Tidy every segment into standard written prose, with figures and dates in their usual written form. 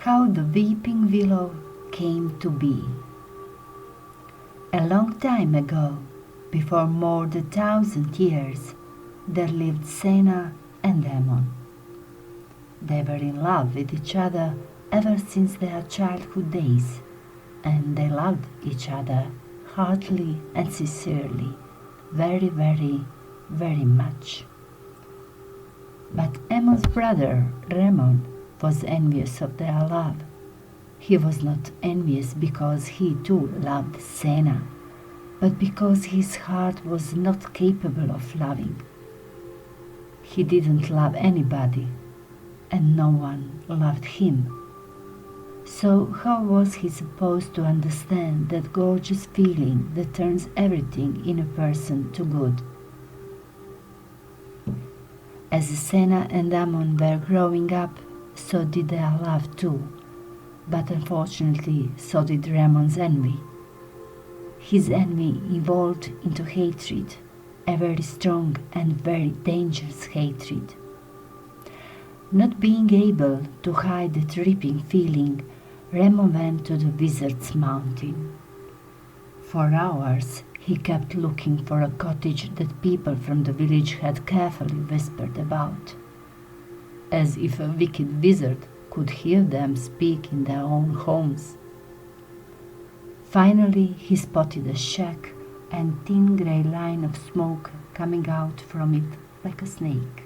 How the weeping willow came to be. A long time ago, before more than 1,000 years, there lived Senna and Ammon. They were in love with each other ever since their childhood days, and they loved each other heartily and sincerely, very, very, very much. But Ammon's brother, Ramon, was envious of their love. He was not envious because he too loved Senna, but because his heart was not capable of loving. He didn't love anybody, and no one loved him. So how was he supposed to understand that gorgeous feeling that turns everything in a person to good? As Senna and Ammon were growing up, so did their love too, but unfortunately so did Ramon's envy. His envy evolved into hatred, a very strong and very dangerous hatred. Not being able to hide that ripping feeling, Ramon went to the wizard's mountain. For hours he kept looking for a cottage that people from the village had carefully whispered about, as if a wicked wizard could hear them speak in their own homes. Finally he spotted a shack and thin grey line of smoke coming out from it like a snake.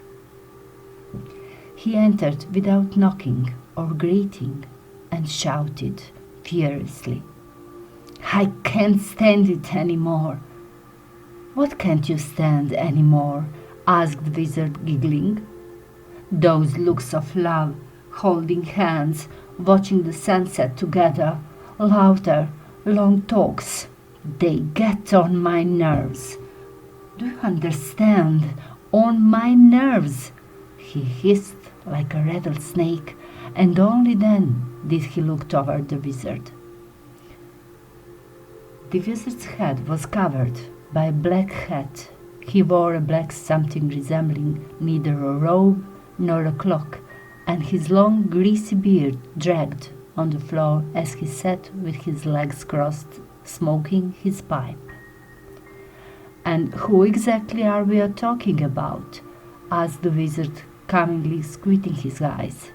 He entered without knocking or greeting and shouted furiously, "I can't stand it anymore." "What can't you stand anymore?" asked the wizard, giggling. "Those looks of love, holding hands, watching the sunset together, laughter, long talks. They get on my nerves. Do you understand? On my nerves!" He hissed like a rattlesnake, and only then did he look toward the wizard. The wizard's head was covered by a black hat. He wore a black something resembling neither a robe nor a cloak, and his long greasy beard dragged on the floor as he sat with his legs crossed, smoking his pipe. "And who exactly are we talking about?" asked the wizard, cunningly squinting his eyes.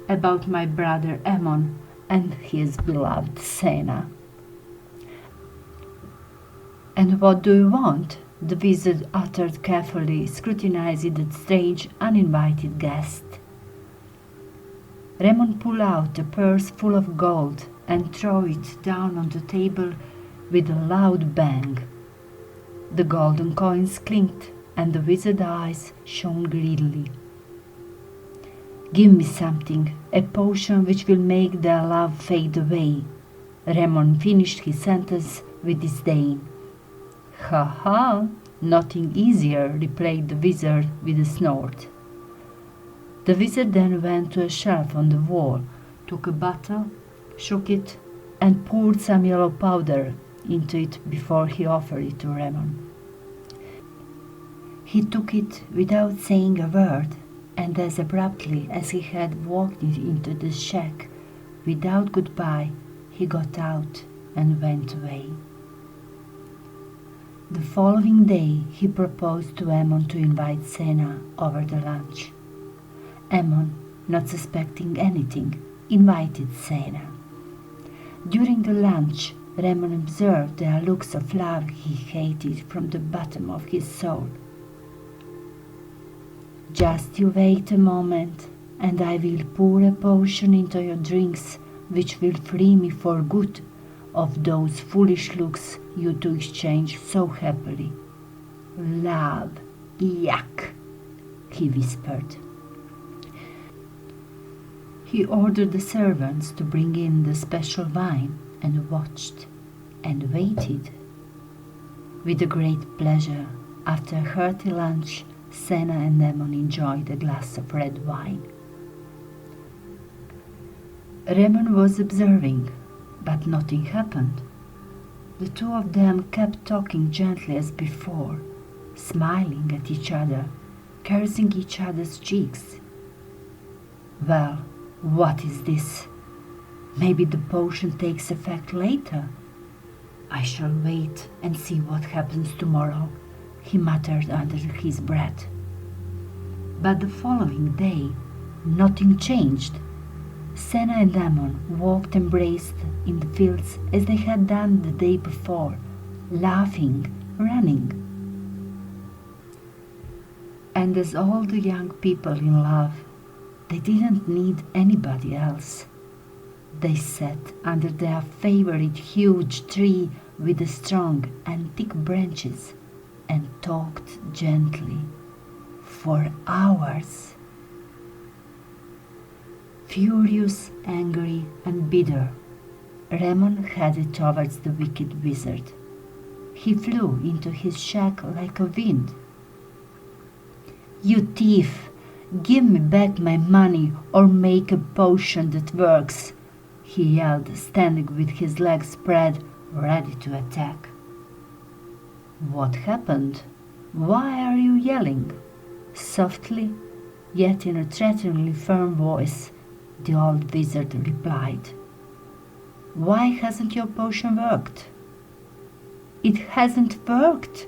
"About my brother Ammon and his beloved Senna." "And what do you want?" the wizard uttered, carefully scrutinizing that strange, uninvited guest. Ramon pulled out a purse full of gold and threw it down on the table with a loud bang. The golden coins clinked, and the wizard's eyes shone greedily. "Give me something, a potion which will make their love fade away." Ramon finished his sentence with disdain. "Ha ha! Nothing easier," replied the wizard with a snort. The wizard then went to a shelf on the wall, took a bottle, shook it, and poured some yellow powder into it before he offered it to Ramon. He took it without saying a word, and as abruptly as he had walked into the shack, without goodbye, he got out and went away. The following day he proposed to Ammon to invite Senna over to lunch. Ammon, not suspecting anything, invited Senna. During the lunch, Ramon observed their looks of love he hated from the bottom of his soul. "Just you wait a moment, and I will pour a potion into your drinks which will free me for good of those foolish looks you two exchange so happily. Love, yuck," he whispered. He ordered the servants to bring in the special wine and watched and waited. With a great pleasure, after a hearty lunch, Senna and Ammon enjoyed a glass of red wine. Ramon was observing, but nothing happened. The two of them kept talking gently as before, smiling at each other, caressing each other's cheeks. "Well, What is this? Maybe the potion takes effect later. I shall wait and see what happens tomorrow, he muttered under his breath. But the following day, nothing changed. Senna and Damon walked embraced in the fields as they had done the day before, laughing, running. And as all the young people in love, they didn't need anybody else. They sat under their favorite huge tree with the strong and thick branches and talked gently for hours. Furious, angry, and bitter, Ramon headed towards the wicked wizard. He flew into his shack like a wind. "You thief! Give me back my money or make a potion that works!" he yelled, standing with his legs spread, ready to attack. "What happened? Why are you yelling?" Softly, yet in a threateningly firm voice, the old wizard replied. "Why hasn't your potion worked?" "It hasn't worked!"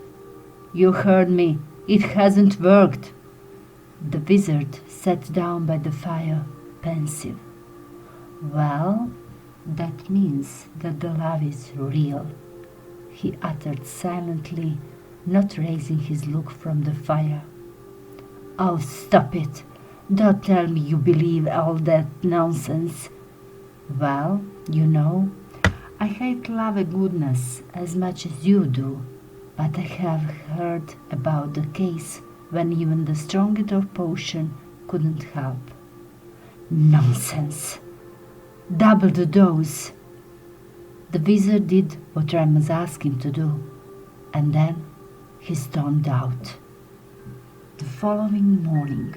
"You heard me, it hasn't worked!" The wizard sat down by the fire, pensive. "Well, that means that the love is real," he uttered silently, not raising his look from the fire. "Oh, stop it! Don't tell me you believe all that nonsense." "Well, you know, I hate love and goodness as much as you do, but I have heard about the case when even the strongest of potion couldn't help." "Nonsense! Double the dose!" The wizard did what Ramos asked him to do, and then he stormed out. The following morning,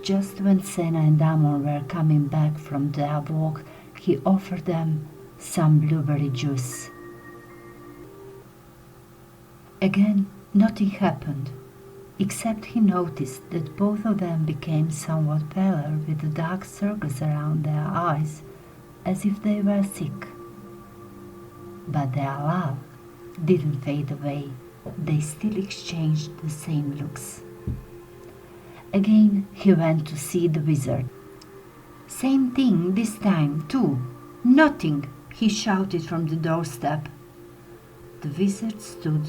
just when Senna and Damon were coming back from their walk, he offered them some blueberry juice. Again, nothing happened, except he noticed that both of them became somewhat paler with the dark circles around their eyes, as if they were sick. But their love didn't fade away. They still exchanged the same looks. Again he went to see the wizard. "Same thing this time, too. Nothing," he shouted from the doorstep. The wizard stood,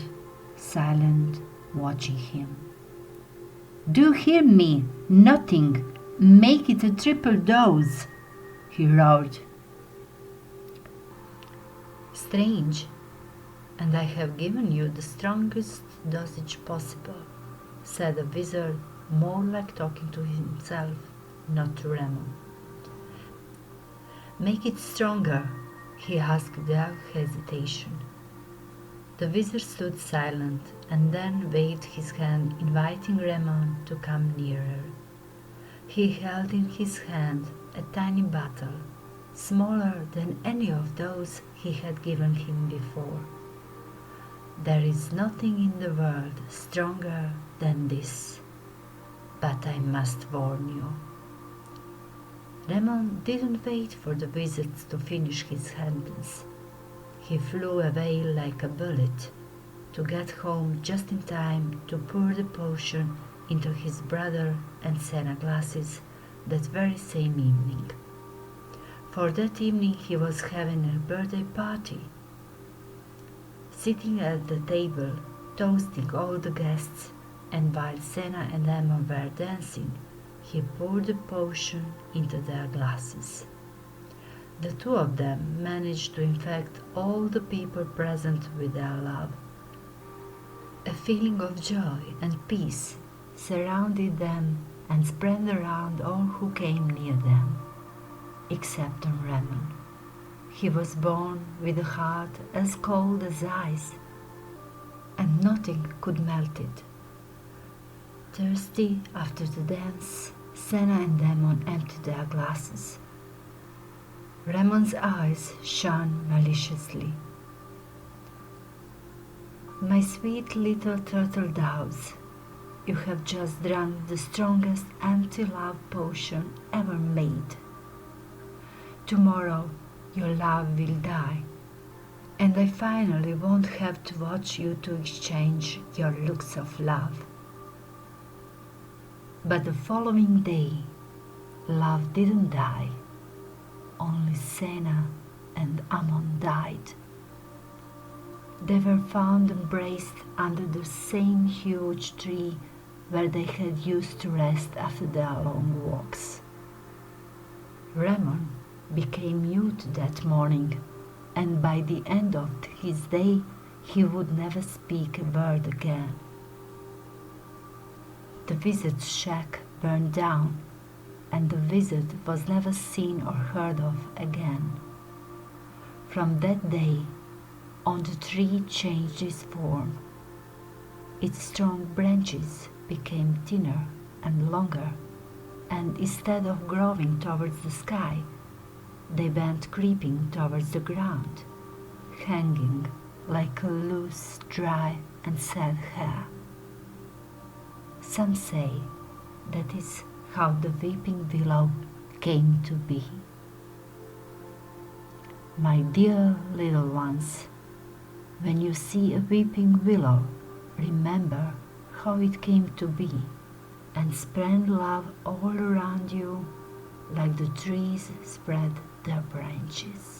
silent, watching him. "Do you hear me? Nothing. Make it a triple dose," he roared. "Strange, and I have given you the strongest dosage possible," said the wizard, more like talking to himself, not to Ramon. "Make it stronger," he asked without hesitation. The wizard stood silent and then waved his hand, inviting Ramon to come nearer. He held in his hand a tiny bottle, smaller than any of those he had given him before. "There is nothing in the world stronger than this, but I must warn you." Ramon didn't wait for the wizard to finish his sentence. He flew away like a bullet, to get home just in time to pour the potion into his brother and Senna glasses that very same evening. For that evening he was having a birthday party. Sitting at the table, toasting all the guests, and while Senna and Emma were dancing, he poured the potion into their glasses. The two of them managed to infect all the people present with their love. A feeling of joy and peace surrounded them and spread around all who came near them, except on Ramon. He was born with a heart as cold as ice, and nothing could melt it. Thirsty after the dance, Senna and Damon emptied their glasses. Ramon's eyes shone maliciously. "My sweet little turtle doves, you have just drunk the strongest anti-love potion ever made," Tomorrow your love will die, and I finally won't have to watch you to exchange your looks of love. But the following day, love didn't die. Only Senna and Ammon died. They were found embraced under the same huge tree where they had used to rest after their long walks. Ramon became mute that morning, and by the end of his day he would never speak a word again. The wizard's shack burned down, and the wizard was never seen or heard of again. From that day on, the tree changed its form. Its strong branches became thinner and longer, and instead of growing towards the sky, they went creeping towards the ground, hanging like a loose, dry, and sad hair. Some say that is how the weeping willow came to be. My dear little ones, when you see a weeping willow, remember how it came to be, and spread love all around you like the trees spread their branches.